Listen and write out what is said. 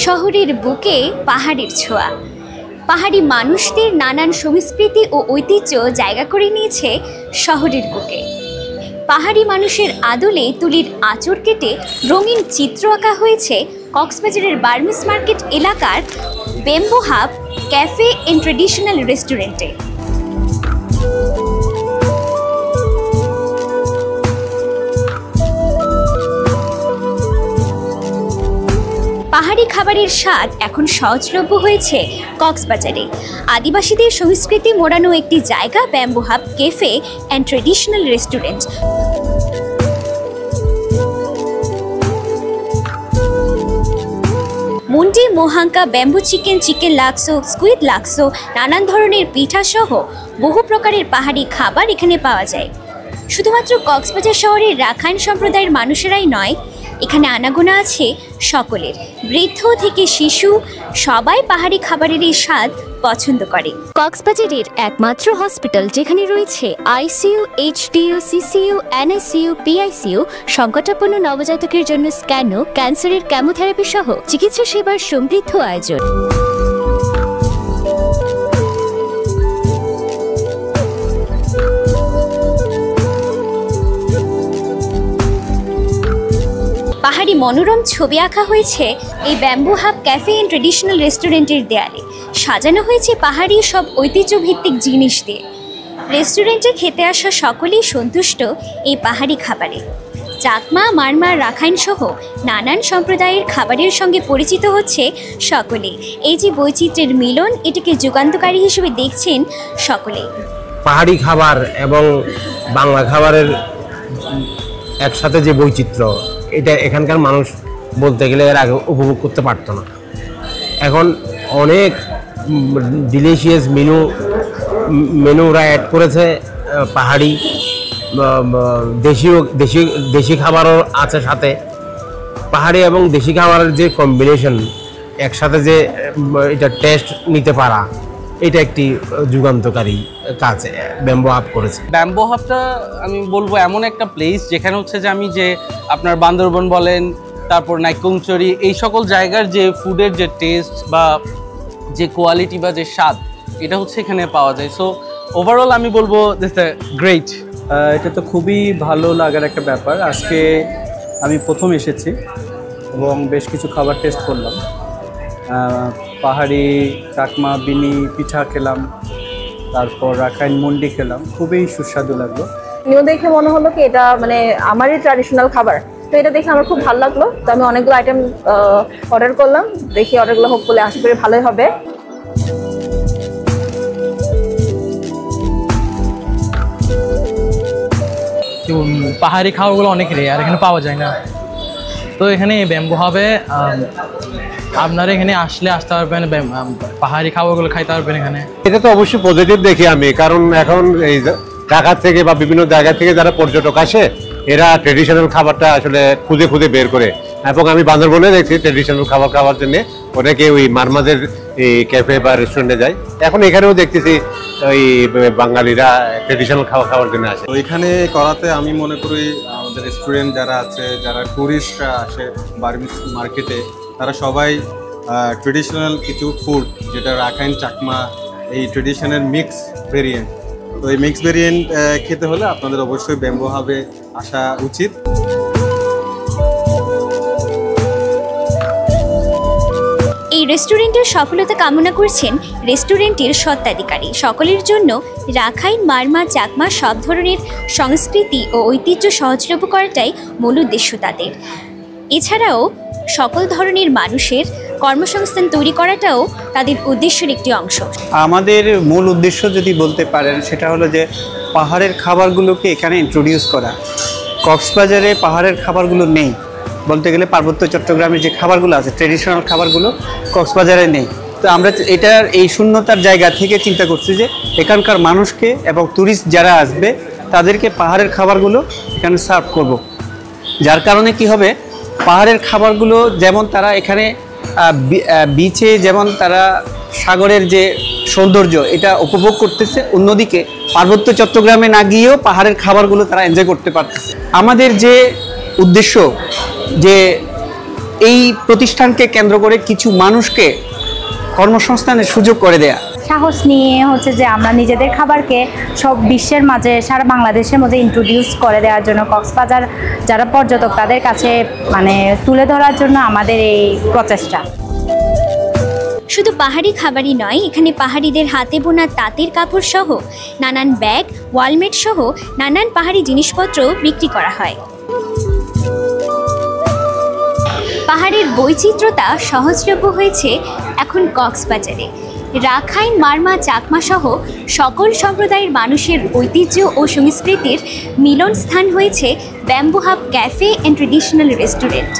শহরের বুকে পাহাড়ের ছোঁয়া। পাহাড়ি মানুষদের নানান সংস্কৃতি ও ঐতিহ্য জায়গা করে নিয়েছে শহরের বুকে। পাহাড়ি মানুষের আদলে তুলির আঁচড় কেটে রঙিন চিত্র আঁকা হয়েছে কক্সবাজারের বার্মিস মার্কেট এলাকার bamboo hub cafe and traditional রেস্টুরেন্টে। পাহাড়ি খাবারের স্বাদ এখন সহজলভ্য হয়েছে কক্সবাজারে। আদিবাসীদের সংস্কৃতি মোড়ানো একটি জায়গা bamboo hub cafe and traditional restaurant. মুন্ডি, মোহাঙ্কা, ব্যাম্বু চিকেন, চিকেন লাক্সো, স্কুইড লাক্সো, নানান ধরনের পিঠা সহ বহু প্রকারের পাহাড়ি খাবার এখানে পাওয়া যায়। শুধুমাত্র কক্সবাজার শহরের রাখাইন সম্প্রদায়ের মানুষেরাই নয়, এখানে আনাগোনা আছে সকলের, বৃদ্ধ থেকে শিশু সবাই পাহাড়ি খাবারের এই স্বাদ পছন্দ করে। কক্সবাজারের একমাত্র হসপিটাল যেখানে রয়েছে ICU, HDU, CCU, NICU, PICU, সংকটাপন্ন নবজাতকের জন্য স্ক্যানো, ক্যান্সারের কেমোথেরাপি সহ চিকিৎসা সেবার সমৃদ্ধ আয়োজন। পাহাড়ি মনোরম ছবি আঁকা হয়েছে এই bamboo hub cafe and traditional রেস্টুরেন্টের দেয়ালে। সাজানো হয়েছে পাহাড়ি সব ঐতিহ্যভিত্তিক জিনিস দিয়ে। রেস্টুরেন্টে খেতে আসা সকলেই সন্তুষ্ট এই পাহাড়ি খাবারে। চাকমা, মারমা, রাখাইন সহ নানান সম্প্রদায়ের খাবারের সঙ্গে পরিচিত হচ্ছে সকলে। এই যে বৈচিত্র্যের মিলন, এটাকে যুগান্তকারী হিসেবে দেখছেন সকলেই। পাহাড়ি খাবার এবং বাংলা খাবারের একসাথে যে বৈচিত্র্য, এটা এখানকার মানুষ বলতে গেলে এর আগে উপভোগ করতে পারতো না। এখন অনেক ডিলিশিয়াস মেনুরা অ্যাড করেছে। পাহাড়ি, দেশি খাবারও আছে সাথে। পাহাড়ি এবং দেশি খাবারের যে কম্বিনেশন, একসাথে যে এটা টেস্ট নিতে পারা, এটা একটি যুগান্তকারী কাজ ব্যাম্বো হাব করেছে। ব্যাম্বো হাবটা আমি বলবো এমন একটা প্লেস যেখানে হচ্ছে যে আমি যে আপনার বান্দরবন বলেন, তারপর নাইকুংচুরি, এই সকল জায়গার যে ফুডের যে টেস্ট বা যে কোয়ালিটি বা যে স্বাদ, এটা হচ্ছে এখানে পাওয়া যায়। সো ওভারঅল আমি বলবো দিস দ্য গ্রেট। এটা তো খুবই ভালো লাগার একটা ব্যাপার। আজকে আমি প্রথম এসেছি এবং বেশ কিছু খাবার টেস্ট করলাম। পাহাড়ি চাকমা বিনি পিঠা খেলাম, তারপর রাখাইন মুন্ডি খেলাম, খুবই সুস্বাদু লাগলো। নিউ দেখে মনে হলো কি এটা মানে আমারই ট্র্যাডিশনাল খাবার, তো এটা দেখে আমার খুব ভালো লাগলো। তো আমি অনেকগুলো আইটেম অর্ডার করলাম, দেখি অর্ডারগুলো হোপফুলি আশা করি ভালোই হবে। পাহাড়ি খাবারগুলো অনেক রেয়ার, এখানে পাওয়া যায় না। তো এখানে ব্যাম্বো হাবে আপনারা এখানে আসতে পারবেন, পাহাড়ি খাবারগুলো খাইতে পারবেন এখানে। এটা তো অবশ্যই পজিটিভ দেখি আমি, কারণ এখন এই ঢাকা থেকে বা বিভিন্ন জায়গা থেকে যারা পর্যটক আসে, এরা ট্রেডিশনাল খাবারটা আসলে খুঁজে খুঁজে বের করে। এবং আমি বান্দরবনে দেখছি ট্রেডিশনাল খাবার খাওয়ার জন্য অনেকে ওই মারমাদের এই ক্যাফে বা রেস্টুরেন্টে যায়। এখন এখানেও দেখতেছি ওই বাঙালিরা ট্রেডিশনাল খাবার খাওয়ার জন্য আসে। তো এখানে করাতে আমি মনে করি আমাদের স্টুডেন্ট যারা আছে, যারা ট্যুরিস্টরা আসে বার্মিস মার্কেটে, তারা সবাই ট্রেডিশনাল কিছু ফুড, যেটা রাখাইন চাকমা এই ট্রেডিশনাল মিক্স ভেরিয়েন্ট, তো এই মিক্স ভেরিয়েন্ট খেতে হলে আপনাদের অবশ্যই ব্যাম্বো হাবে আসা উচিত। এই রেস্টুরেন্টের সফলতা কামনা করছেন রেস্টুরেন্টের স্বত্বাধিকারী। সকলের জন্য রাখাইন, মারমা, চাকমা সব ধরনের সংস্কৃতি ও ঐতিহ্য সহজলভ্য করাটাই মূল উদ্দেশ্য তাদের। এছাড়াও সকল ধরনের মানুষের কর্মসংস্থান তৈরি করাটাও তাদের উদ্দেশ্যের একটি অংশ। আমাদের মূল উদ্দেশ্য যদি বলতে পারেন, সেটা হলো যে পাহাড়ের খাবারগুলোকে এখানে ইন্ট্রোডিউস করা। কক্সবাজারে পাহাড়ের খাবারগুলো নেই বলতে গেলে, পার্বত্য চট্টগ্রামের যে খাবারগুলো আছে ট্রেডিশনাল খাবারগুলো কক্সবাজারে নেই। তো আমরা এটার এই শূন্যতার জায়গা থেকে চিন্তা করছি যে এখানকার মানুষকে এবং ট্যুরিস্ট যারা আসবে তাদেরকে পাহাড়ের খাবারগুলো এখানে সার্ভ করব। যার কারণে কি হবে, পাহাড়ের খাবারগুলো যেমন তারা এখানে বিচে যেমন তারা সাগরের যে সৌন্দর্য এটা উপভোগ করতেছে, অন্যদিকে পার্বত্য চট্টগ্রামে না গিয়েও পাহাড়ের খাবারগুলো তারা এনজয় করতে পারতেছে। আমাদের যে উদ্দেশ্য যে এই প্রতিষ্ঠানকে কেন্দ্র করে কিছু মানুষকে কর্মসংস্থানের সুযোগ করে দেয়া। সাহস নিয়ে হচ্ছে যে আমরা নিজেদের খাবারকে সব বিশ্বের মাঝে, সারা বাংলাদেশের মধ্যে ইন্ট্রোডিউস করে দেওয়ার জন্য, কক্সবাজার যারা পর্যটক তাদের কাছে মানে তুলে ধরার জন্য আমাদের এই প্রচেষ্টা। শুধু পাহাড়ি খাবারই নয়, এখানে পাহাড়িদের হাতে বোনা তাঁতের কাপড় সহ নানান ব্যাগ, ওয়ালমেট সহ নানান পাহাড়ি জিনিসপত্র বিক্রি করা হয়। পাহাড়ের বৈচিত্র্যতা সহজলভ্য হয়েছে এখন কক্সবাজারে। রাখাইন, মারমা, চাকমা সহ সকল সম্প্রদায়ের মানুষের ঐতিহ্য ও সংস্কৃতির মিলন স্থান হয়েছে bamboo hub cafe and traditional restaurant.